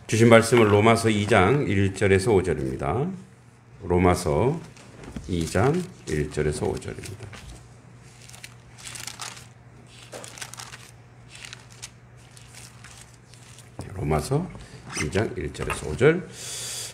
주신 말씀은 로마서 2장 1절에서 5절입니다. 로마서 2장 1절에서 5절입니다. 로마서 2장 1절에서 5절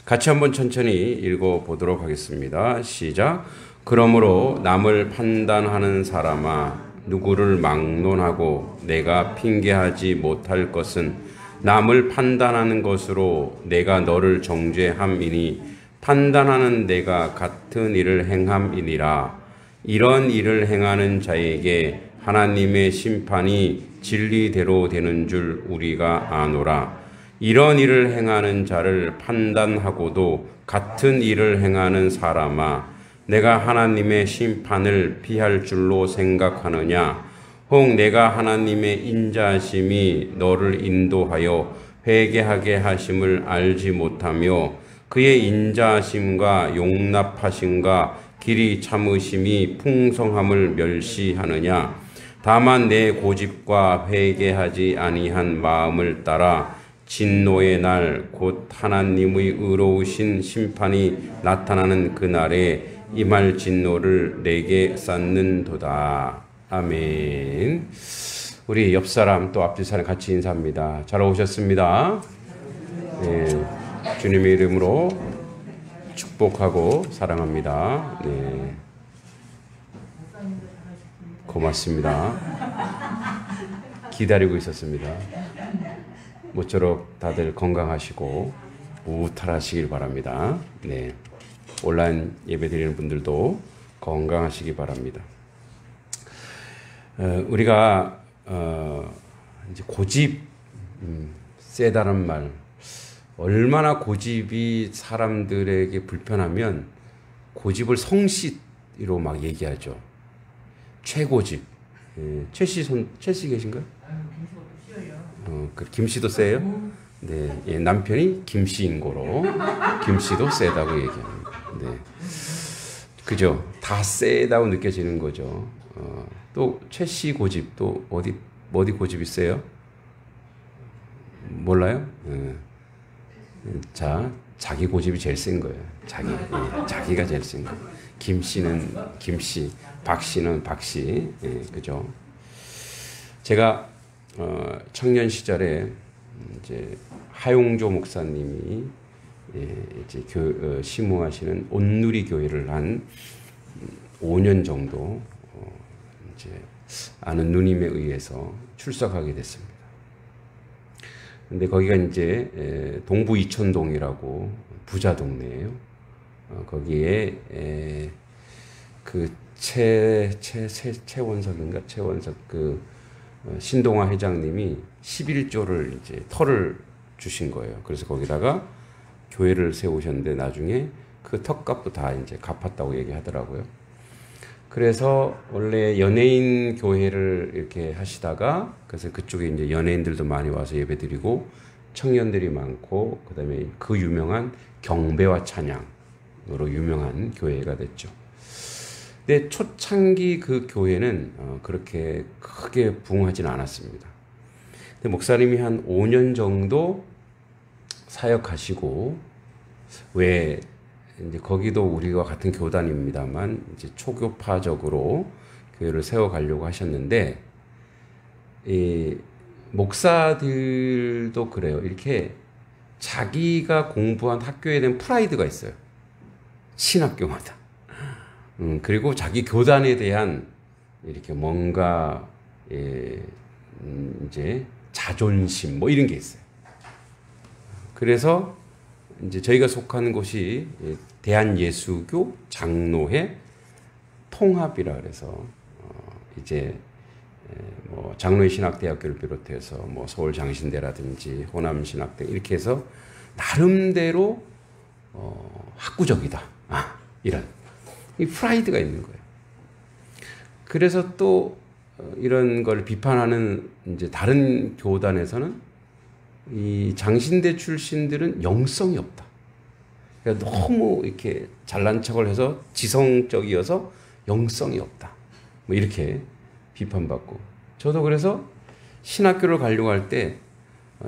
같이 한번 천천히 읽어보도록 하겠습니다. 시작. 그러므로 남을 판단하는 사람아, 누구를 막론하고 내가 핑계하지 못할 것은 남을 판단하는 것으로 내가 너를 정죄함이니 판단하는 내가 같은 일을 행함이니라. 이런 일을 행하는 자에게 하나님의 심판이 진리대로 되는 줄 우리가 아노라. 이런 일을 행하는 자를 판단하고도 같은 일을 행하는 사람아, 내가 하나님의 심판을 피할 줄로 생각하느냐? 혹 내가 하나님의 인자하심이 너를 인도하여 회개하게 하심을 알지 못하며 그의 인자하심과 용납하심과 길이 참으심이 풍성함을 멸시하느냐? 다만 내 고집과 회개하지 아니한 마음을 따라 진노의 날 곧 하나님의 의로우신 심판이 나타나는 그날에 임할 진노를 내게 쌓는도다. 아멘. 우리 옆 사람 또 앞뒤 사람 같이 인사합니다. 잘 오셨습니다. 네, 주님의 이름으로 축복하고 사랑합니다. 네, 고맙습니다. 기다리고 있었습니다. 모쪼록 다들 건강하시고 무탈하시길 바랍니다. 네, 온라인 예배 드리는 분들도 건강하시기 바랍니다. 우리가 이제 고집 세다는 말, 얼마나 고집이 사람들에게 불편하면 고집을 성씨로 막 얘기하죠. 최고집. 최씨 계신가요? 그 김씨도 세요? 네, 예, 남편이 김씨인고로 김씨도 세다고 얘기합니다. 네, 그죠? 다 세다고 느껴지는 거죠. 또 최씨 고집 또 어디 고집 있어요? 몰라요? 자, 자기 고집이 제일 센 거예요. 자기가 제일 센 거예요. 김씨는 김씨, 박씨는 박씨, 예, 그죠? 제가 청년 시절에 이제 하용조 목사님이 이제 심무하시는 온누리 교회를 한 5년 정도 이제 아는 누님에 의해서 출석하게 됐습니다. 근데 거기가 이제 동부 이촌동이라고 부자 동네예요. 거기에 그 최원석인가 그 신동아 회장님이 11조를 이제 터를 주신 거예요. 그래서 거기다가 교회를 세우셨는데 나중에 그 턱값도 다 이제 갚았다고 얘기하더라고요. 그래서 원래 연예인 교회를 이렇게 하시다가 그래서 그쪽에 이제 연예인들도 많이 와서 예배드리고 청년들이 많고 그다음에 그 유명한 경배와 찬양으로 유명한 교회가 됐죠. 근데 초창기 그 교회는 그렇게 크게 부흥하지는 않았습니다. 근데 목사님이 한 5년 정도 사역하시고 왜 이제 거기도 우리와 같은 교단입니다만 이제 초교파적으로 교회를 세워가려고 하셨는데 이 목사들도 그래요. 이렇게 자기가 공부한 학교에 대한 프라이드가 있어요. 신학교마다. 그리고 자기 교단에 대한 이렇게 뭔가 이제 자존심 뭐 이런 게 있어요. 그래서 이제 저희가 속하는 곳이 대한예수교 장로회 통합이라 그래서 이제 뭐 장로회 신학대학교를 비롯해서 뭐 서울 장신대라든지 호남 신학대 이렇게 해서 나름대로 학구적이다. 이런 이 프라이드가 있는 거예요. 그래서 또 이런 걸 비판하는 이제 다른 교단에서는 이 장신대 출신들은 영성이 없다. 그러니까 너무 이렇게 잘난 척을 해서 지성적이어서 영성이 없다. 뭐 이렇게 비판받고 저도 그래서 신학교를 가려고 할 때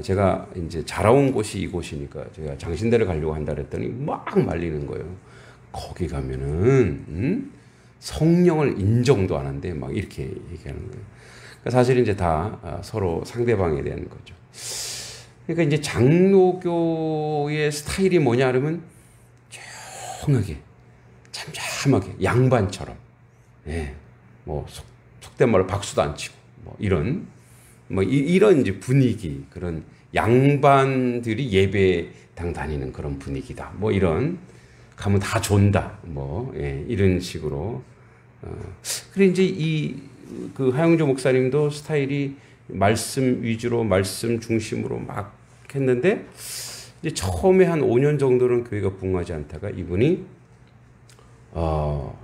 제가 이제 자라온 곳이 이곳이니까 제가 장신대를 가려고 한다 그랬더니 막 말리는 거예요. 거기 가면은 성령을 인정도 안 한대 막 이렇게 얘기하는 거예요. 그러니까 사실 이제 다 서로 상대방에 대한 거죠. 그러니까 이제 장로교의 스타일이 뭐냐 그러면 조용하게 잠잠하게 양반처럼, 예, 뭐 속된 말로 박수도 안 치고 뭐 이런 이런 이제 분위기, 그런 양반들이 예배당 다니는 그런 분위기다. 뭐 이런 가면 다 존다. 뭐 예, 이런 식으로. 그래 이제 그 하영조 목사님도 스타일이 말씀 위주로 말씀 중심으로 막 했는데 이제 처음에 한 5년 정도는 교회가 부흥하지 않다가 이분이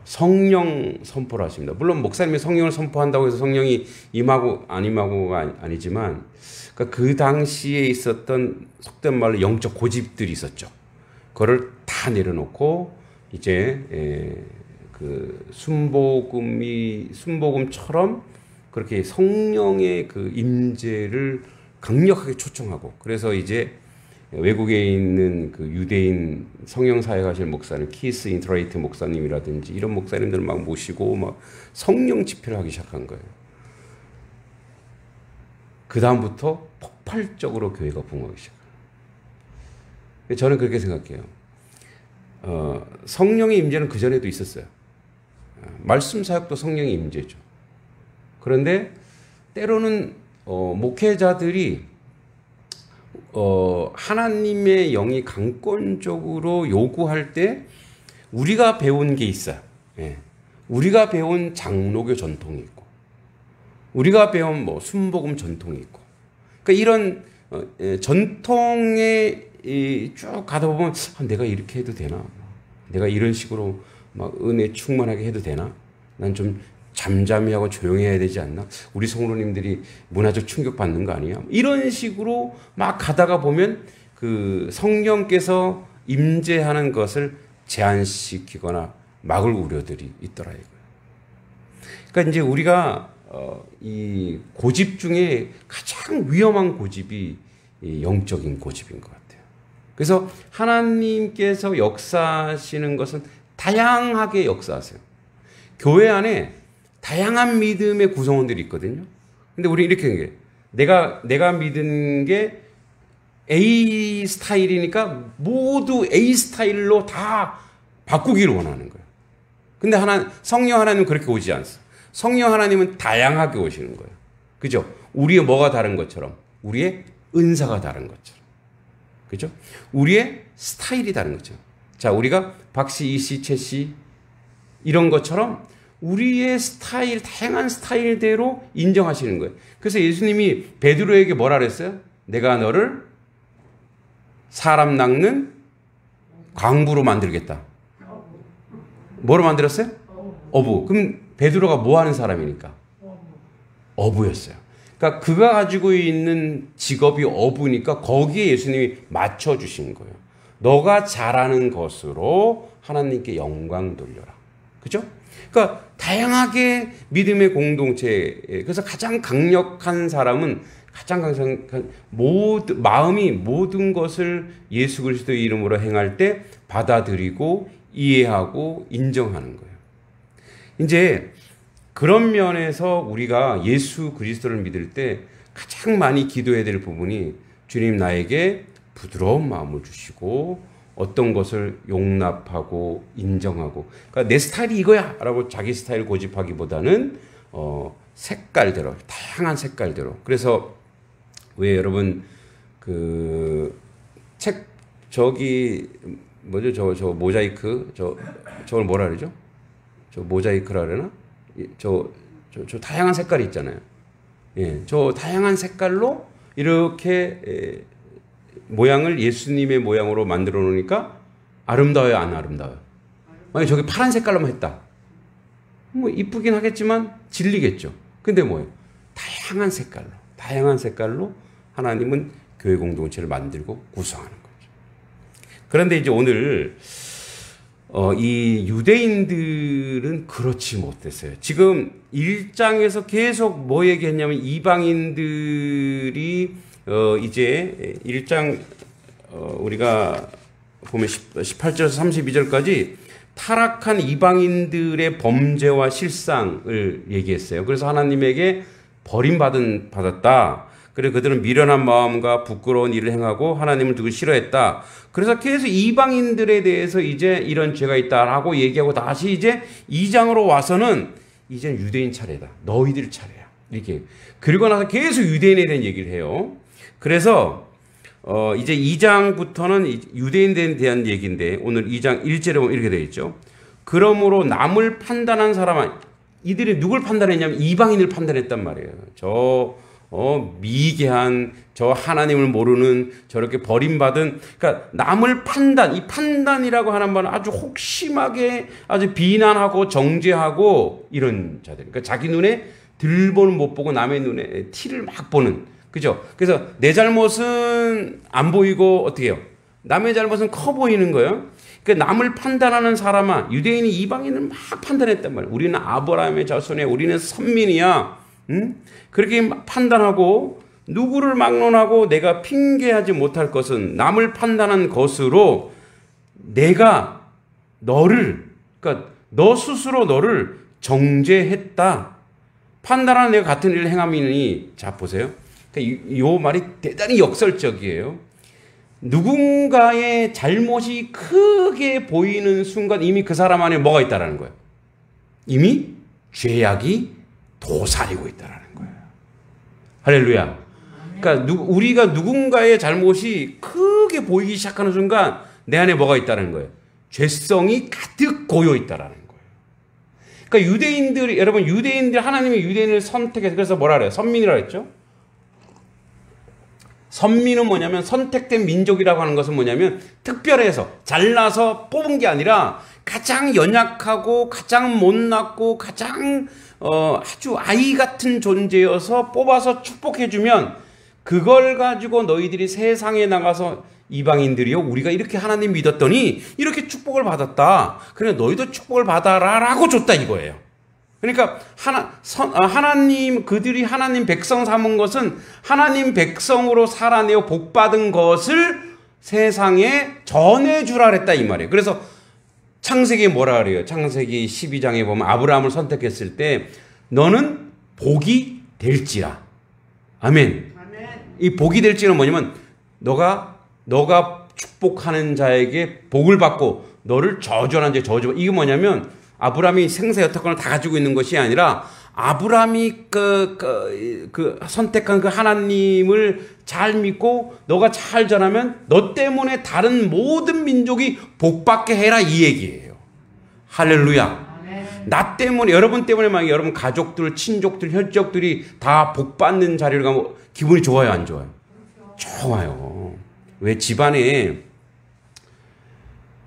성령 선포를 하십니다. 물론 목사님이 성령을 선포한다고 해서 성령이 임하고 안 임하고가 아니지만, 그러니까 그 당시에 있었던 속된 말로 영적 고집들이 있었죠. 그거를 다 내려놓고 이제 그 순복음처럼 그렇게 성령의 그 임재를 강력하게 초청하고, 그래서 이제 외국에 있는 그 유대인 성령 사역하실 목사님, 키스 인트라이트 목사님이라든지 이런 목사님들 막 모시고 막 성령 집회를 하기 시작한 거예요. 그 다음부터 폭발적으로 교회가 부흥하기 시작해요. 저는 그렇게 생각해요. 성령의 임재는 그 전에도 있었어요. 말씀 사역도 성령의 임재죠. 그런데 때로는 목회자들이 하나님의 영이 강권적으로 요구할 때 우리가 배운 게 있어요. 예. 우리가 배운 장로교 전통이 있고, 우리가 배운 뭐 순복음 전통이 있고, 그러니까 이런 전통에 쭉 가다 보면 내가 이렇게 해도 되나? 내가 이런 식으로 막 은혜 충만하게 해도 되나? 난 좀 잠잠히 하고 조용히 해야 되지 않나? 우리 성도님들이 문화적 충격 받는 거 아니야? 이런 식으로 막 가다가 보면 그 성령께서 임재하는 것을 제한시키거나 막을 우려들이 있더라 이거예요. 그러니까 이제 우리가 이 고집 중에 가장 위험한 고집이 이 영적인 고집인 것 같아요. 그래서 하나님께서 역사하시는 것은 다양하게 역사하세요. 교회 안에 다양한 믿음의 구성원들이 있거든요. 근데 우리 이렇게 한 게, 내가 믿은 게 A 스타일이니까 모두 A 스타일로 다 바꾸기를 원하는 거예요. 근데 성령 하나님은 그렇게 오지 않습니다. 성령 하나님은 다양하게 오시는 거예요. 그죠? 우리의 뭐가 다른 것처럼, 우리의 은사가 다른 것처럼. 그죠? 우리의 스타일이 다른 것처럼. 자, 우리가 박씨, 이씨, 최씨 이런 것처럼 우리의 스타일, 다양한 스타일대로 인정하시는 거예요. 그래서 예수님이 베드로에게 뭐라 그랬어요? 내가 너를 사람 낚는 광부로 만들겠다. 뭐로 만들었어요? 어부. 그럼 베드로가 뭐 하는 사람이니까? 어부였어요. 그러니까 그가 가지고 있는 직업이 어부니까 거기에 예수님이 맞춰주신 거예요. 너가 잘하는 것으로 하나님께 영광 돌려라. 그죠? 그러니까 다양하게 믿음의 공동체, 그래서 가장 강력한 사람은 마음이 모든 것을 예수 그리스도의 이름으로 행할 때 받아들이고 이해하고 인정하는 거예요. 이제 그런 면에서 우리가 예수 그리스도를 믿을 때 가장 많이 기도해야 될 부분이, 주님 나에게 부드러운 마음을 주시고 어떤 것을 용납하고 인정하고, 그러니까 내 스타일이 이거야 라고 자기 스타일 고집하기보다는 색깔대로, 다양한 색깔대로. 그래서 왜 여러분 그 책 저기 뭐죠? 저 모자이크 저걸 뭐라 그러죠? 저 모자이크라 그러나? 저 다양한 색깔이 있잖아요. 예, 저 다양한 색깔로 이렇게 모양을 예수님의 모양으로 만들어 놓으니까 아름다워요, 안 아름다워요? 만약에 저기 파란 색깔로만 했다. 뭐 이쁘긴 하겠지만 질리겠죠. 근데 뭐예요? 다양한 색깔로 하나님은 교회 공동체를 만들고 구성하는 거죠. 그런데 이제 오늘 이 유대인들은 그렇지 못했어요. 지금 1장에서 계속 뭐 얘기했냐면 이방인들이 이제 1장 우리가 보면 18절에서 32절까지 타락한 이방인들의 범죄와 실상을 얘기했어요. 그래서 하나님에게 받았다. 그리고 그들은 미련한 마음과 부끄러운 일을 행하고 하나님을 두고 싫어했다. 그래서 계속 이방인들에 대해서 이제 이런 죄가 있다라고 얘기하고 다시 이제 2장으로 와서는 이제 유대인 차례다. 너희들 차례야. 이렇게. 그리고 나서 계속 유대인에 대한 얘기를 해요. 그래서 이제 2장부터는 유대인에 대한 얘기인데 오늘 2장 1절에 보면 이렇게 되어 있죠. 그러므로 남을 판단한 사람은 이들이 누굴 판단했냐면 이방인을 판단했단 말이에요. 미개한 저 하나님을 모르는 저렇게 버림받은 그러니까 남을 이 판단이라고 하는 말은 아주 혹심하게 아주 비난하고 정죄하고 이런 자들. 그러니까 자기 눈에 들보는 못 보고 남의 눈에 티를 막 보는. 그죠? 그래서 내 잘못은 안 보이고 어떻게 해요? 남의 잘못은 커 보이는 거예요. 그러니까 남을 판단하는 사람아, 유대인이 이방인을 막 판단했단 말이에요. 우리는 아브라함의 자손이야. 우리는 선민이야. 그렇게 판단하고 누구를 막론하고 내가 핑계하지 못할 것은 남을 판단한 것으로 내가 그러니까 너 스스로 너를 정죄했다. 판단하는 내가 같은 일을 행함이니 자 보세요. 그러니까 이 말이 대단히 역설적이에요. 누군가의 잘못이 크게 보이는 순간 이미 그 사람 안에 뭐가 있다라는 거예요. 이미 죄악이 도사리고 있다라는 거예요. 할렐루야. 그러니까 우리가 누군가의 잘못이 크게 보이기 시작하는 순간 내 안에 뭐가 있다는 거예요. 죄성이 가득 고여 있다라는 거예요. 그러니까 유대인들이 하나님이 유대인을 선택해서 그래서 뭐라 그래요? 선민이라고 했죠. 선민은 뭐냐면 선택된 민족이라고 하는 것은 뭐냐면 특별해서 잘나서 뽑은 게 아니라 가장 연약하고 가장 못났고 가장 아주 아이 같은 존재여서 뽑아서 축복해주면 그걸 가지고 너희들이 세상에 나가서 이방인들이요 우리가 이렇게 하나님 믿었더니 이렇게 축복을 받았다. 그래 너희도 축복을 받아라라고 줬다 이거예요. 그러니까 하나님 그들이 하나님 백성 삼은 것은 하나님 백성으로 살아내어 복 받은 것을 세상에 전해주라 그랬다 이 말이에요. 그래서 창세기에 뭐라 그래요? 창세기 12장에 보면 아브라함을 선택했을 때 너는 복이 될지라. 아멘. 이 복이 될지는 뭐냐면 너가 축복하는 자에게 복을 받고 너를 저주하는 자에게 저주. 이게 뭐냐면 아브라함이 생사 여태권을 다 가지고 있는 것이 아니라 아브라함이 선택한 그 하나님을 잘 믿고 너가 잘 전하면 너 때문에 다른 모든 민족이 복받게 해라 이 얘기예요. 할렐루야. 나 때문에 여러분 때문에 막 여러분 가족들, 친족들, 혈족들이 다 복받는 자리를 가면 기분이 좋아요, 안 좋아요? 좋아요. 왜 집안에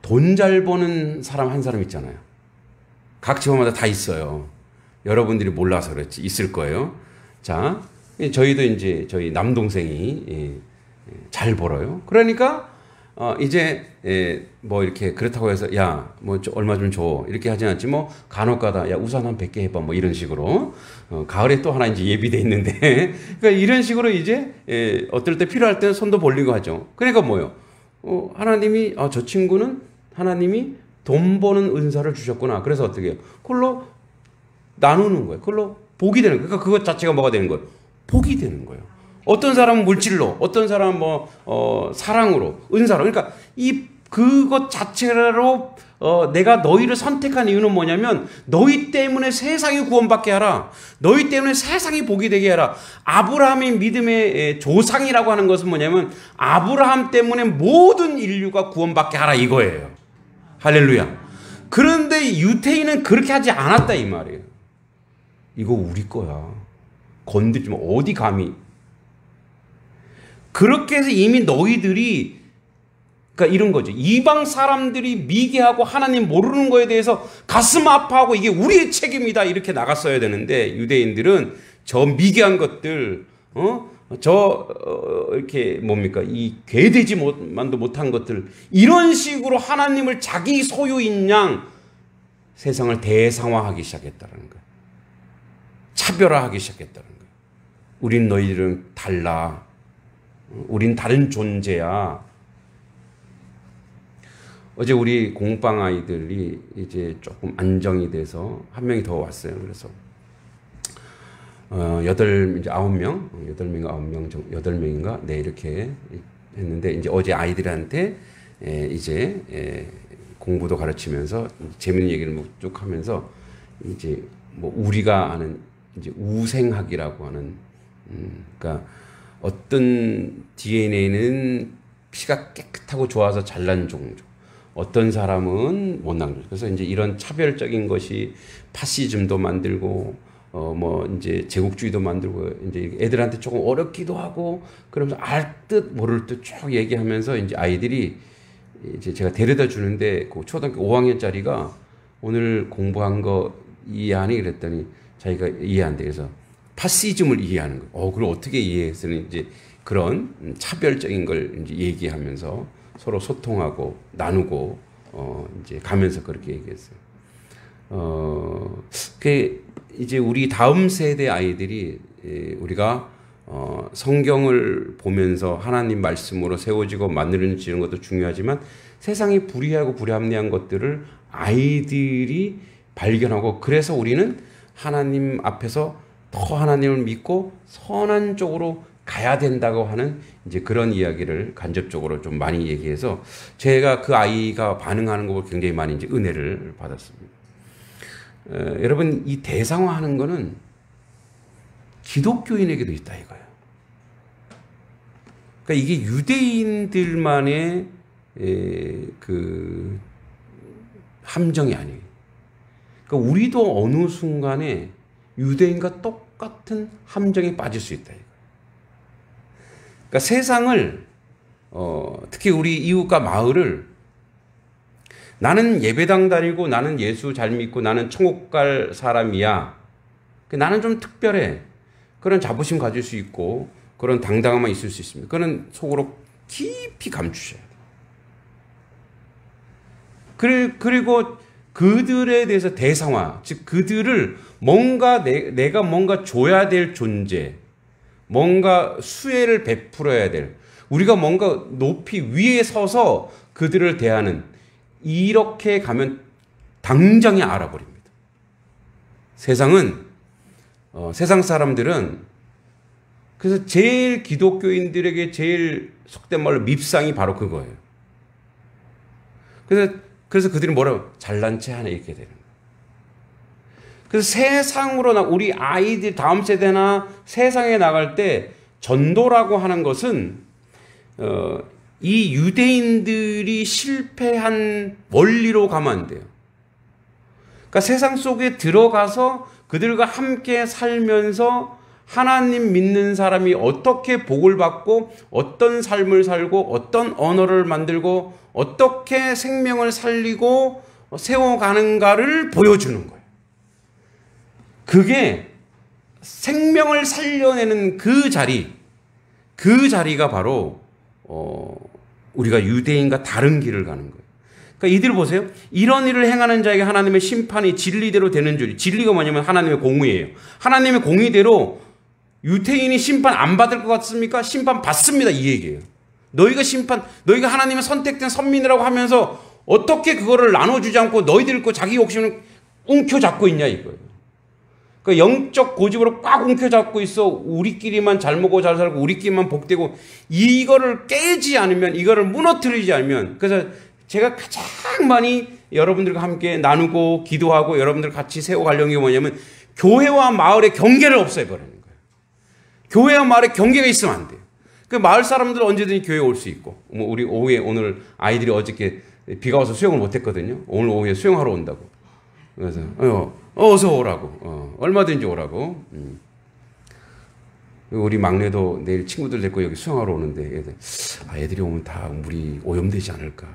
돈 잘 버는 사람 한 사람 있잖아요. 각 집안마다 다 있어요. 여러분들이 몰라서 그렇지 있을 거예요. 자, 저희도 이제 저희 남동생이 잘 벌어요. 그러니까 이제 뭐 이렇게 그렇다고 해서 야 뭐 얼마 좀 줘 이렇게 하진 않지 뭐 간혹가다 야 우산 한 100개 해봐 뭐 이런 식으로 가을에 또 하나 이제 예비돼 있는데 그러니까 이런 식으로 이제 어떨 때 필요할 때는 손도 벌리고 하죠. 그러니까 뭐요? 하나님이 저 친구는 하나님이 돈 버는 은사를 주셨구나. 그래서 어떻게 해요? 그걸로 나누는 거예요. 그걸로 복이 되는 거예요. 그러니까 그것 자체가 뭐가 되는 거예요? 복이 되는 거예요. 어떤 사람은 물질로, 어떤 사람은 사랑으로, 은사로. 그러니까 그것 자체로 내가 너희를 선택한 이유는 뭐냐면 너희 때문에 세상이 구원받게 하라. 너희 때문에 세상이 복이 되게 하라. 아브라함의 믿음의 조상이라고 하는 것은 뭐냐면 아브라함 때문에 모든 인류가 구원받게 하라 이거예요. 할렐루야. 그런데 유태인은 그렇게 하지 않았다 이 말이에요. 이거 우리 거야. 건드리지 마. 어디 감히. 그렇게 해서 이미 너희들이 그러니까 이런 거죠. 이방 사람들이 미개하고 하나님 모르는 거에 대해서 가슴 아파하고 이게 우리의 책임이다 이렇게 나갔어야 되는데 유대인들은 저 미개한 것들 이렇게 뭡니까 이 괴되지만도 못한 것들 이런 식으로 하나님을 자기 소유인 양 세상을 대상화하기 시작했다는 거예요. 차별화하기 시작했다는 거예요. 우린 너희들은 달라. 우린 다른 존재야. 어제 우리 공방 아이들이 이제 조금 안정이 돼서 한 명이 더 왔어요. 그래서 이제 8명인가? 네, 이렇게 했는데, 이제 어제 아이들한테 이제 공부도 가르치면서 재밌는 얘기를 쭉 하면서 이제 뭐 우리가 아는 이제 우생학이라고 하는, 그러니까 어떤 DNA는 피가 깨끗하고 좋아서 잘난 종족, 어떤 사람은 못난 종족. 그래서 이제 이런 차별적인 것이 파시즘도 만들고, 뭐 이제 제국주의도 만들고, 이제 애들한테 조금 어렵기도 하고, 그러면서 알 듯 모를 듯 쭉 얘기하면서 이제 아이들이 이제 제가 데려다 주는데 그 초등학교 5학년짜리가 오늘 공부한 거 이해하니? 그랬더니 자기가 이해 안 돼. 그래서 파시즘을 이해하는 거. 그걸 어떻게 이해했으니 이제 그런 차별적인 걸 이제 얘기하면서 서로 소통하고 나누고 이제 가면서 그렇게 얘기했어요. 그 이제 우리 다음 세대 아이들이 우리가 성경을 보면서 하나님 말씀으로 세워지고 만들어지는 것도 중요하지만 세상이 불의하고 불합리한 것들을 아이들이 발견하고, 그래서 우리는 하나님 앞에서 더 하나님을 믿고 선한 쪽으로 가야 된다고 하는 이제 그런 이야기를 간접적으로 좀 많이 얘기해서 제가 그 아이가 반응하는 거 보고 굉장히 많이 이제 은혜를 받았습니다. 여러분, 이 대상화하는 거는 기독교인에게도 있다 이거예요. 그러니까 이게 유대인들만의 그 함정이 아니에요. 그러니까 우리도 어느 순간에 유대인과 똑같은 함정에 빠질 수 있다 이거예요. 그러니까 세상을 특히 우리 이웃과 마을을 나는 예배당 다니고 나는 예수 잘 믿고 나는 천국 갈 사람이야. 나는 좀 특별해. 그런 자부심 가질 수 있고 그런 당당함만 있을 수 있습니다. 그거는 속으로 깊이 감추셔야 돼요. 그리고 그들에 대해서 대상화, 즉 그들을 뭔가 내가 뭔가 줘야 될 존재, 뭔가 수혜를 베풀어야 될, 우리가 뭔가 높이 위에 서서 그들을 대하는, 이렇게 가면 당장에 알아버립니다. 세상 사람들은 그래서 제일 기독교인들에게 제일 속된 말로 밉상이 바로 그거예요. 그래서 그들이 뭐라고 잘난 체 하나 이렇게 되는 거예요. 그래서 세상으로 우리 아이들 다음 세대나 세상에 나갈 때 전도라고 하는 것은 이 유대인들이 실패한 원리로 가면 안 돼요. 그러니까 세상 속에 들어가서 그들과 함께 살면서 하나님 믿는 사람이 어떻게 복을 받고 어떤 삶을 살고 어떤 언어를 만들고 어떻게 생명을 살리고 세워가는가를 보여주는 거예요. 그게 생명을 살려내는 그 자리가 바로 우리가 유대인과 다른 길을 가는 거예요. 그러니까 이들 보세요. 이런 일을 행하는 자에게 하나님의 심판이 진리대로 되는 줄. 진리가 뭐냐면 하나님의 공의예요. 하나님의 공의대로 유대인이 심판 안 받을 것 같습니까? 심판 받습니다. 이 얘기예요. 너희가 하나님의 선택된 선민이라고 하면서 어떻게 그거를 나눠주지 않고 너희들 거 자기 욕심을 움켜잡고 있냐 이거예요. 그 영적 고집으로 꽉 움켜잡고 있어. 우리끼리만 잘 먹고 잘 살고 우리끼리만 복되고, 이거를 깨지 않으면, 이거를 무너뜨리지 않으면. 그래서 제가 가장 많이 여러분들과 함께 나누고 기도하고 여러분들 같이 세워가려는 게 뭐냐면 교회와 마을의 경계를 없애버리는 거예요. 교회와 마을의 경계가 있으면 안 돼요. 그 마을 사람들은 언제든지 교회에 올 수 있고, 뭐 우리 오후에 오늘 아이들이 어저께 비가 와서 수영을 못했거든요. 오늘 오후에 수영하러 온다고. 그래서 어서 오라고. 얼마든지 오라고. 우리 막내도 내일 친구들 데리고 여기 수영하러 오는데 애들이 오면 다 물이 오염되지 않을까.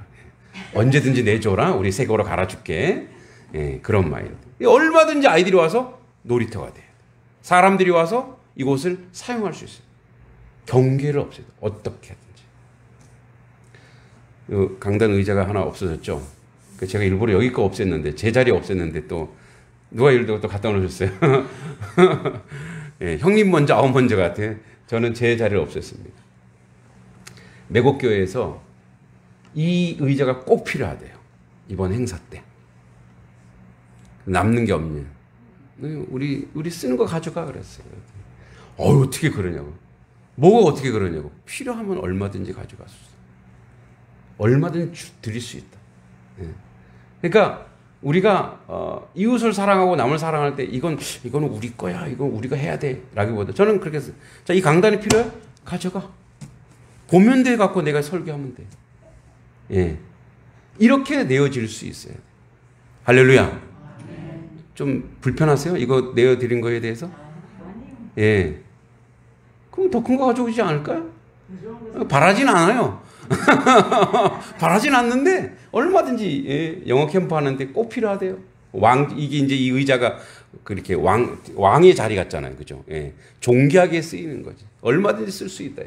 언제든지 내줘라. 우리 세계로 갈아줄게. 그런 마인드. 얼마든지 아이들이 와서 놀이터가 돼요. 사람들이 와서 이곳을 사용할 수 있어요. 경계를 없애요. 어떻게 하든지. 강단 의자가 하나 없어졌죠. 제가 일부러 여기 거 없앴는데, 제 자리 없앴는데 또 누가 예를 들어 또 갖다 놓으셨어요. 형님 먼저 아우 먼저 같아. 저는 제 자리를 없앴습니다. 매곡교회에서 이 의자가 꼭 필요하대요. 이번 행사 때. 남는 게 없냐. 우리 쓰는 거 가져가 그랬어요. 어떻게 그러냐고. 뭐가 어떻게 그러냐고. 필요하면 얼마든지 가져갈 수 있어. 얼마든지 드릴 수 있다. 그러니까 우리가 이웃을 사랑하고 남을 사랑할 때 이건 우리 거야. 이건 우리가 해야 돼. 라기보다 저는 그렇게 했어요. 자, 이 강단이 필요해? 가져가. 고면대 갖고 내가 설교하면 돼. 예. 이렇게 내어질 수 있어요. 할렐루야. 좀 불편하세요? 이거 내어드린 거에 대해서? 예. 그럼 더 큰 거 가져오지 않을까요? 바라진 않아요. 바라진 않는데 얼마든지 예, 영어 캠프 하는데 꼭 필요하대요. 이게 이제 이 의자가 그렇게 왕의 자리 같잖아요. 그죠? 예. 존귀하게 쓰이는 거지. 얼마든지 쓸 수 있다.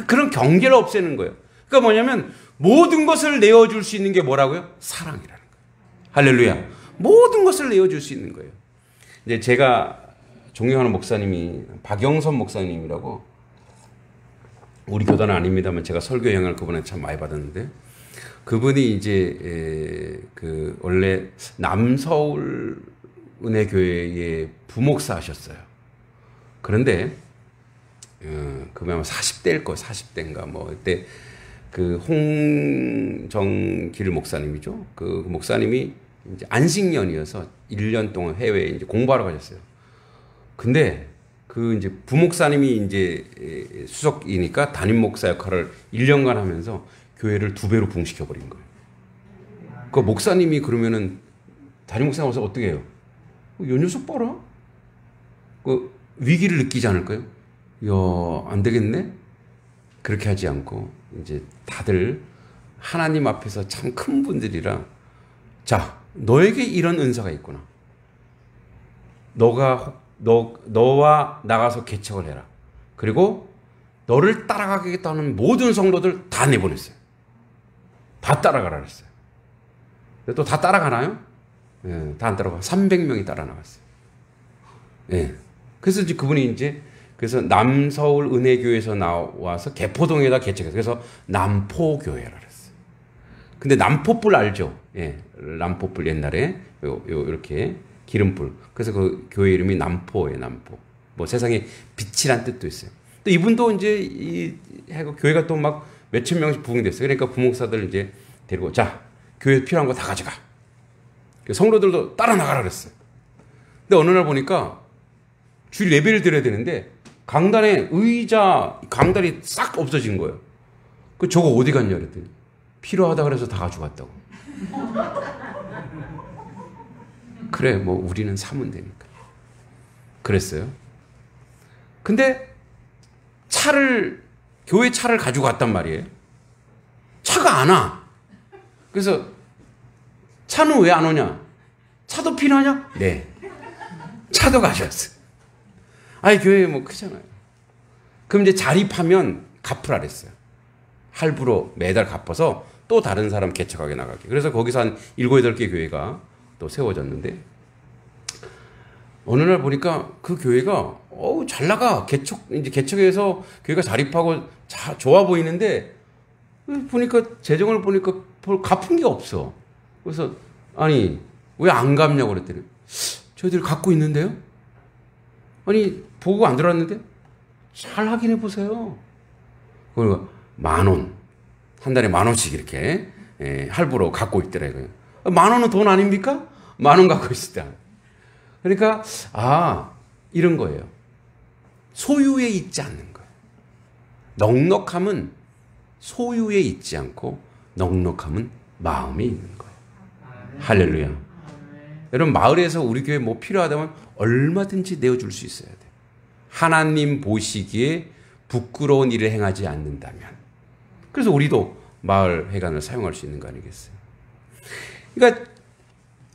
그런 경계를 없애는 거예요. 그러니까 뭐냐면 모든 것을 내어줄 수 있는 게 뭐라고요? 사랑이라는 거예요. 할렐루야. 모든 것을 내어줄 수 있는 거예요. 이제 제가 존경하는 목사님이 박영선 목사님이라고, 우리 교단은 아닙니다만 제가 설교 영향을 그분한테 참 많이 받았는데, 그분이 이제 원래 남서울 은혜교회의 부목사 하셨어요. 그런데 그분 아마 40대일 거예요. 40대인가 뭐 그때 그 홍정길 목사님이죠. 그 목사님이 이제 안식년이어서 1년 동안 해외에 이제 공부하러 가셨어요. 근데 그 이제 부목사님이 이제 수석이니까 담임 목사 역할을 1년간 하면서 교회를 2배로 부흥시켜 버린 거예요. 그 목사님이 그러면은 담임 목사가 와서 어떻게 해요? 요 녀석 봐라. 그 위기를 느끼지 않을까요? 야, 안 되겠네. 그렇게 하지 않고 이제 다들 하나님 앞에서 참 큰 분들이라, 자, 너에게 이런 은사가 있구나. 너와 나가서 개척을 해라. 그리고 너를 따라가겠다는 모든 성도들 다 내보냈어요. 다 따라가라 그랬어요. 또 다 따라가나요? 예, 다 안 따라가. 300명이 따라 나갔어요. 예. 그래서 이제 그분이 그래서 남서울 은혜교회에서 나와서 개포동에다 개척했어요. 그래서 남포교회라 그랬어요. 근데 남포불 알죠? 예. 남포불 옛날에 이렇게 기름불. 그래서 그 교회 이름이 남포예요, 남포. 뭐 세상에 빛이란 뜻도 있어요. 또 이분도 이제 교회가 또 막 몇천 명씩 부흥됐어요. 그러니까 부목사들 이제 데리고, 자, 교회 필요한 거 다 가져가. 성도들도 따라 나가라 그랬어요. 근데 어느 날 보니까 주일 예배를 드려야 되는데 강단에 강단이 싹 없어진 거예요. 저거 어디 갔냐 그랬더니 필요하다 그래서 다 가져갔다고. 그래, 뭐 우리는 사면 되니까. 그랬어요. 근데 교회 차를 가지고 갔단 말이에요. 차가 안 와. 그래서 차는 왜 안 오냐? 차도 필요하냐? 네. 차도 가져왔어요. 아니, 교회 뭐 크잖아요. 그럼 이제 자립하면 갚으라 그랬어요. 할부로 매달 갚아서 또 다른 사람 개척하게 나가게. 그래서 거기서 한 7, 8개 교회가 또 세워졌는데, 어느 날 보니까 그 교회가 잘 나가. 이제 개척해서 교회가 자립하고 좋아 보이는데, 보니까 재정을 보니까 갚은 게 없어. 그래서 아니, 왜 안 갚냐고 그랬더니 저희들 갖고 있는데요. 아니, 보고 안 들어왔는데 잘 확인해 보세요. 그리고 10,000원, 한 달에 10,000원씩 이렇게 할부로 갖고 있더라 이거예요. 10,000원은 돈 아닙니까? 10,000원 갖고 있다. 그러니까 이런 거예요. 소유에 있지 않는 거예요. 넉넉함은 소유에 있지 않고 넉넉함은 마음에 있는 거예요. 할렐루야. 여러분, 마을에서 우리 교회 뭐 필요하다면 얼마든지 내어줄 수 있어야 돼요. 하나님 보시기에 부끄러운 일을 행하지 않는다면. 그래서 우리도 마을 회관을 사용할 수 있는 거 아니겠어요? 그러니까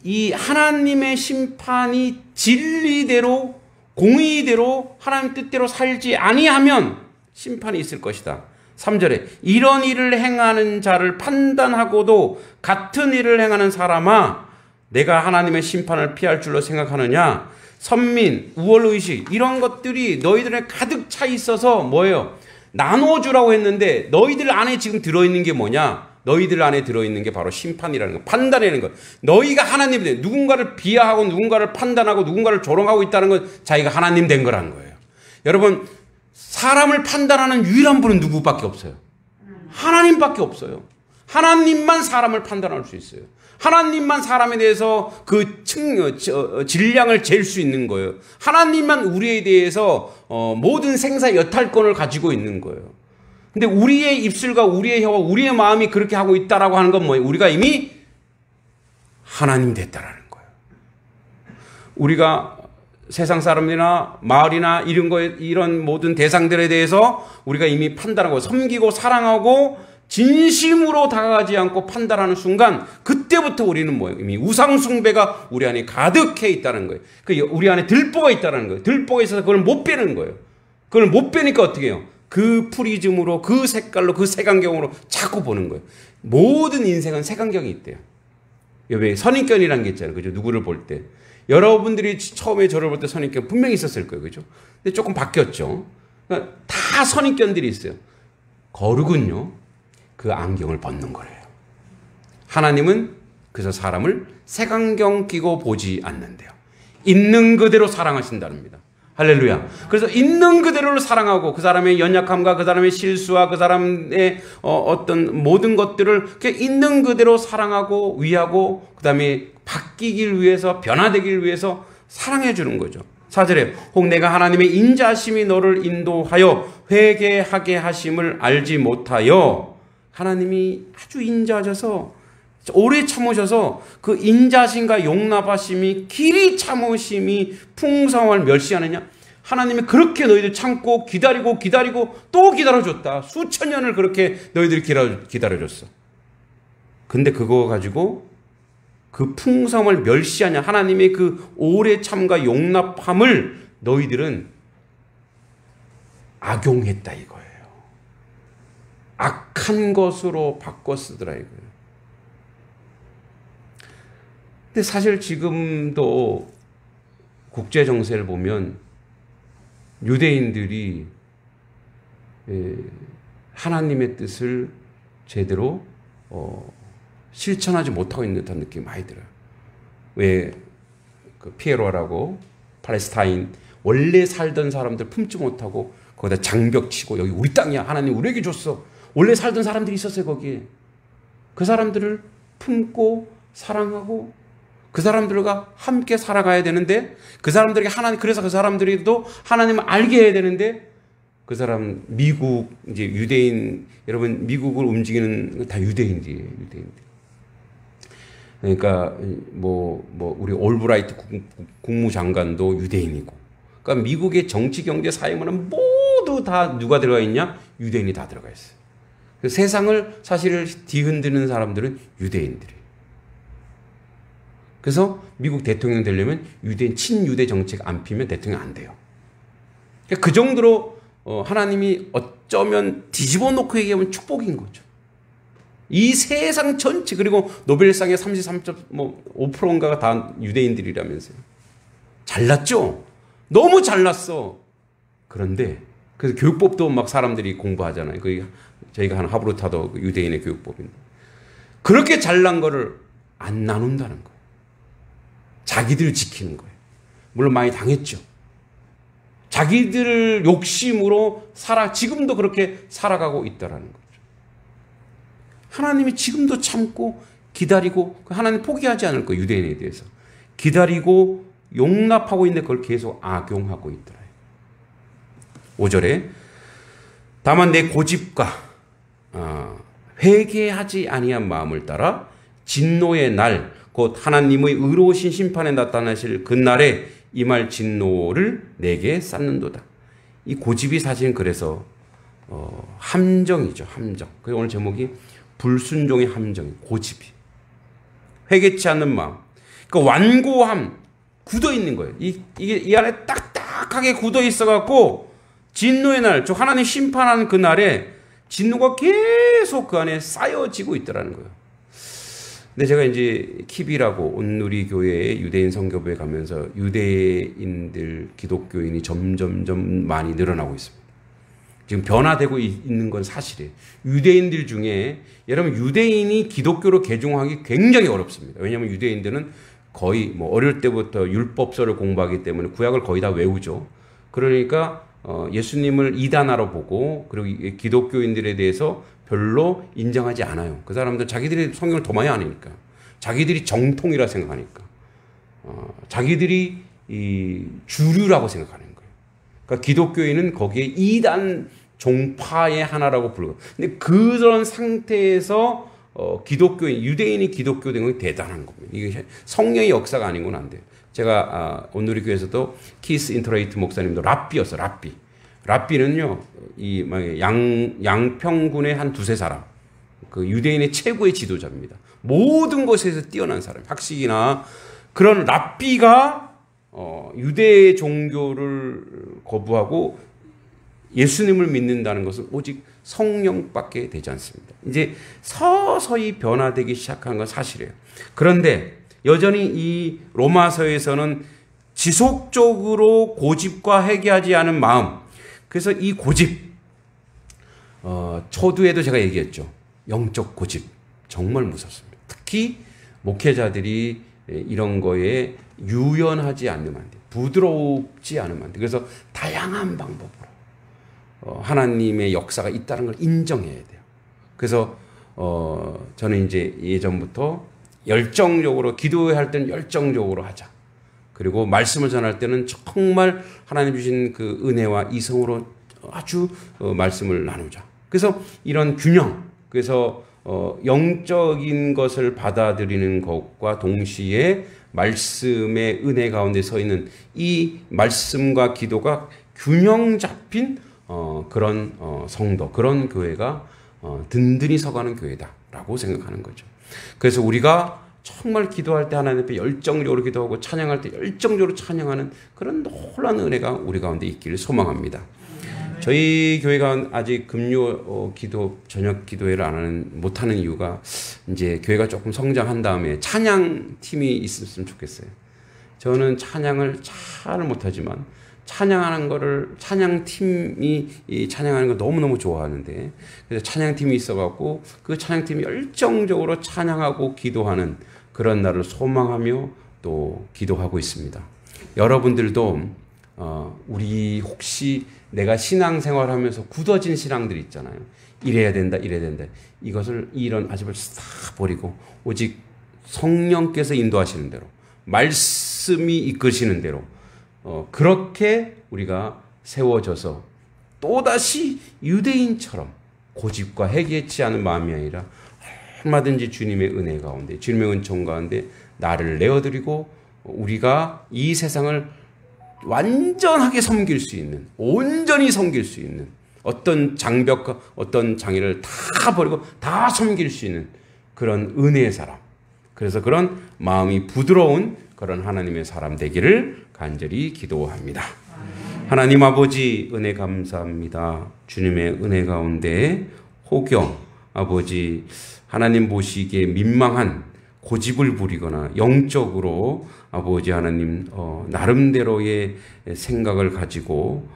이 하나님의 심판이 진리대로, 공의대로, 하나님 뜻대로 살지 아니하면 심판이 있을 것이다. 3절에 이런 일을 행하는 자를 판단하고도 같은 일을 행하는 사람아, 내가 하나님의 심판을 피할 줄로 생각하느냐? 선민, 우월의식 이런 것들이 너희들에 가득 차 있어서 뭐예요? 나눠주라고 했는데 너희들 안에 지금 들어있는 게 뭐냐? 너희들 안에 들어있는 게 바로 심판이라는 거, 판단이라는 거. 너희가 하나님이 돼. 누군가를 비하하고 누군가를 판단하고 누군가를 조롱하고 있다는 건 자기가 하나님 된 거라는 거예요. 여러분, 사람을 판단하는 유일한 분은 누구밖에 없어요? 하나님밖에 없어요. 하나님만 사람을 판단할 수 있어요. 하나님만 사람에 대해서 그 질량을 잴 수 있는 거예요. 하나님만 우리에 대해서 모든 생사 여탈권을 가지고 있는 거예요. 근데 우리의 입술과 우리의 혀와 우리의 마음이 그렇게 하고 있다라고 하는 건 뭐예요? 우리가 이미 하나님 됐다라는 거예요. 우리가 세상 사람이나 마을이나 이런 모든 대상들에 대해서 우리가 이미 판단하고 섬기고 사랑하고 진심으로 다가가지 않고 판단하는 순간 그때부터 우리는 뭐예요? 이미 우상숭배가 우리 안에 가득해 있다는 거예요. 우리 안에 들보가 있다는 거예요. 들보가 있어서 그걸 못 빼는 거예요. 그걸 못 빼니까 어떻게 해요? 그 프리즘으로 그 색깔로 그 색안경으로 자꾸 보는 거예요. 모든 인생은 색안경이 있대요. 왜 선입견이라는 게 있잖아요. 그죠? 누구를 볼 때. 여러분들이 처음에 저를 볼 때 선입견 분명히 있었을 거예요. 그죠? 근데 조금 바뀌었죠. 그러니까 다 선입견들이 있어요. 거룩은요, 그 안경을 벗는 거래요. 하나님은 그래서 사람을 색안경 끼고 보지 않는데요. 있는 그대로 사랑하신다릅니다. 할렐루야. 그래서 있는 그대로를 사랑하고 그 사람의 연약함과 그 사람의 실수와 그 사람의 어떤 모든 것들을 있는 그대로 사랑하고 위하고 그 다음에 바뀌길 위해서 변화되길 위해서 사랑해 주는 거죠. 4절에 혹 내가 하나님의 인자하심이 너를 인도하여 회개하게 하심을 알지 못하여. 하나님이 아주 인자하셔서 오래 참으셔서 그 인자심과 용납하심이 길이 참으심이 풍성함을 멸시하느냐? 하나님이 그렇게 너희들 참고 기다리고 또 기다려줬다. 수천 년을 그렇게 너희들이 기다려줬어. 근데 그거 가지고 그 풍성함을 멸시하냐? 하나님의 그 오래 참과 용납함을 너희들은 악용했다 이거예요. 악한 것으로 바꿔 쓰더라 이거예요. 근데 사실 지금도 국제 정세를 보면 유대인들이 하나님의 뜻을 제대로 실천하지 못하고 있는 듯한 느낌이 많이 들어요. 왜 그 피에로라고 팔레스타인 원래 살던 사람들 품지 못하고 거기다 장벽 치고 여기 우리 땅이야. 하나님 우리에게 줬어. 원래 살던 사람들이 있었어요 거기에. 그 사람들을 품고 사랑하고 그 사람들과 함께 살아가야 되는데 그 사람들에게 그래서 그 사람들이도 하나님을 알게 해야 되는데 그 사람 미국 이제 유대인 여러분 미국을 움직이는 다 유대인들이에요. 유대인들. 그러니까 우리 올브라이트 국무장관도 유대인이고 그러니까 미국의 정치 경제 사회문화는 모두 다 누가 들어가 있냐? 유대인이 다 들어가 있어요. 세상을 사실 뒤흔드는 사람들은 유대인들이에요. 그래서 미국 대통령 되려면 유대인 친유대 정책 안 피면 대통령 안 돼요. 그 정도로 하나님이 어쩌면 뒤집어 놓고 얘기하면 축복인 거죠. 이 세상 전체 그리고 노벨상의 33.5%인가가 다 유대인들이라면서요. 잘났죠? 너무 잘났어. 그런데 그래서 교육법도 막 사람들이 공부하잖아요. 저희가 하는 하브루타도 유대인의 교육법인데 그렇게 잘난 거를 안 나눈다는 거예요. 자기들 지키는 거예요. 물론 많이 당했죠. 자기들 욕심으로 지금도 그렇게 살아가고 있다라는 거죠. 하나님이 지금도 참고 기다리고 하나님 포기하지 않을 거예요. 유대인에 대해서. 기다리고 용납하고 있는데 그걸 계속 악용하고 있더라. 5절에 다만 내 고집과 회개하지 아니한 마음을 따라 진노의 날 곧 하나님의 의로우신 심판에 나타나실 그날에 임할 진노를 내게 쌓는도다. 이 고집이 사실은 그래서 함정이죠. 함정. 그래서 오늘 제목이 불순종의 함정이 고집이. 회개치 않는 마음. 그러니까 완고함 굳어 있는 거예요. 이게 이 안에 딱딱하게 굳어 있어갖고 진노의 날, 저 하나님 심판하는 그 날에 진노가 계속 그 안에 쌓여지고 있더라는 거예요. 근데 제가 이제 킵이라고 온누리 교회의 유대인 선교부에 가면서 유대인들 기독교인이 점점점 많이 늘어나고 있습니다. 지금 변화되고 있는 건 사실이에요. 유대인들 중에 여러분 유대인이 기독교로 개종하기 굉장히 어렵습니다. 왜냐하면 유대인들은 거의 뭐 어릴 때부터 율법서를 공부하기 때문에 구약을 거의 다 외우죠. 그러니까 예수님을 이단화로 보고 그리고 기독교인들에 대해서 별로 인정하지 않아요. 그 사람들 자기들이 성경을 더 많이 아니까, 자기들이 정통이라 생각하니까, 자기들이 이 주류라고 생각하는 거예요. 그러니까 기독교인은 거기에 이단 종파의 하나라고 부르고, 근데 그런 상태에서 기독교인, 유대인이 기독교 된 건 대단한 겁니다. 이게 성령의 역사가 아니고는 안 돼요. 제가 오늘 교회에서도 키스 인터레이트 목사님도 랍비였어, 랍비. 랍비는요, 이 양평군의 한 두세 사람, 그 유대인의 최고의 지도자입니다. 모든 것에서 뛰어난 사람, 학식이나 그런 랍비가 유대 종교를 거부하고 예수님을 믿는다는 것은 오직 성령밖에 되지 않습니다. 이제 서서히 변화되기 시작한 건 사실이에요. 그런데 여전히 이 로마서에서는 지속적으로 고집과 회개하지 않은 마음, 그래서 이 고집, 초두에도 제가 얘기했죠. 영적 고집 정말 무섭습니다. 특히 목회자들이 이런 거에 유연하지 않으면 안 돼요. 부드럽지 않으면 안 돼요. 그래서 다양한 방법으로 하나님의 역사가 있다는 걸 인정해야 돼요. 그래서 저는 이제 예전부터 열정적으로 기도할 때는 열정적으로 하자. 그리고 말씀을 전할 때는 정말 하나님 주신 그 은혜와 이성으로 아주 말씀을 나누자. 그래서 이런 균형, 그래서 영적인 것을 받아들이는 것과 동시에 말씀의 은혜 가운데 서 있는 이 말씀과 기도가 균형 잡힌 그런 성도, 그런 교회가 든든히 서가는 교회다라고 생각하는 거죠. 그래서 우리가 정말 기도할 때 하나님 앞에 열정적으로 기도하고 찬양할 때 열정적으로 찬양하는 그런 놀라운 은혜가 우리 가운데 있기를 소망합니다. 저희 교회가 아직 금요 기도, 저녁 기도회를 못하는 이유가 이제 교회가 조금 성장한 다음에 찬양 팀이 있었으면 좋겠어요. 저는 찬양을 잘 못하지만 찬양하는 거를, 찬양팀이 찬양하는 걸 너무너무 좋아하는데, 그래서 찬양팀이 있어갖고 그 찬양팀이 열정적으로 찬양하고 기도하는 그런 날을 소망하며 또 기도하고 있습니다. 여러분들도 우리 혹시 내가 신앙생활 하면서 굳어진 신앙들 있잖아요. 이래야 된다, 이래야 된다. 이런 아집을 싹 버리고 오직 성령께서 인도하시는 대로, 말씀이 이끄시는 대로 그렇게 우리가 세워져서 또다시 유대인처럼 고집과 회개치 않은 마음이 아니라 얼마든지 주님의 은혜 가운데, 주님의 은총 가운데 나를 내어드리고 우리가 이 세상을 완전하게 섬길 수 있는, 온전히 섬길 수 있는, 어떤 장벽과 어떤 장애를 다 버리고 다 섬길 수 있는 그런 은혜의 사람, 그래서 그런 마음이 부드러운 그런 하나님의 사람 되기를 간절히 기도합니다. 하나님 아버지, 은혜 감사합니다. 주님의 은혜 가운데 혹여 아버지 하나님 보시기에 민망한 고집을 부리거나 영적으로 아버지 하나님 나름대로의 생각을 가지고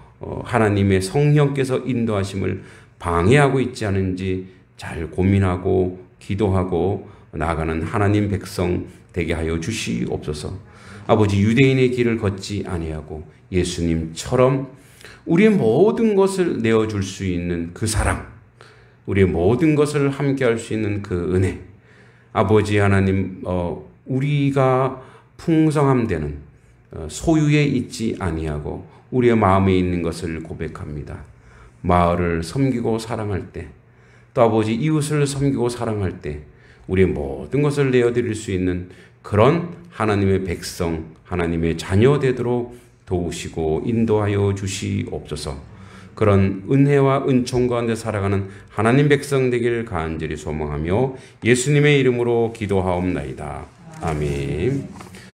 하나님의 성령께서 인도하심을 방해하고 있지 않은지 잘 고민하고 기도하고 나아가는 하나님 백성 되게 하여 주시옵소서. 아버지, 유대인의 길을 걷지 아니하고 예수님처럼 우리의 모든 것을 내어줄 수 있는 그 사랑, 우리의 모든 것을 함께 할 수 있는 그 은혜, 아버지 하나님, 우리가 풍성함 되는 소유에 있지 아니하고 우리의 마음에 있는 것을 고백합니다. 마을을 섬기고 사랑할 때, 또 아버지 이웃을 섬기고 사랑할 때 우리의 모든 것을 내어드릴 수 있는 그런 하나님의 백성, 하나님의 자녀 되도록 도우시고 인도하여 주시옵소서. 그런 은혜와 은총 가운데 살아가는 하나님 백성 되기를 간절히 소망하며 예수님의 이름으로 기도하옵나이다. 아멘.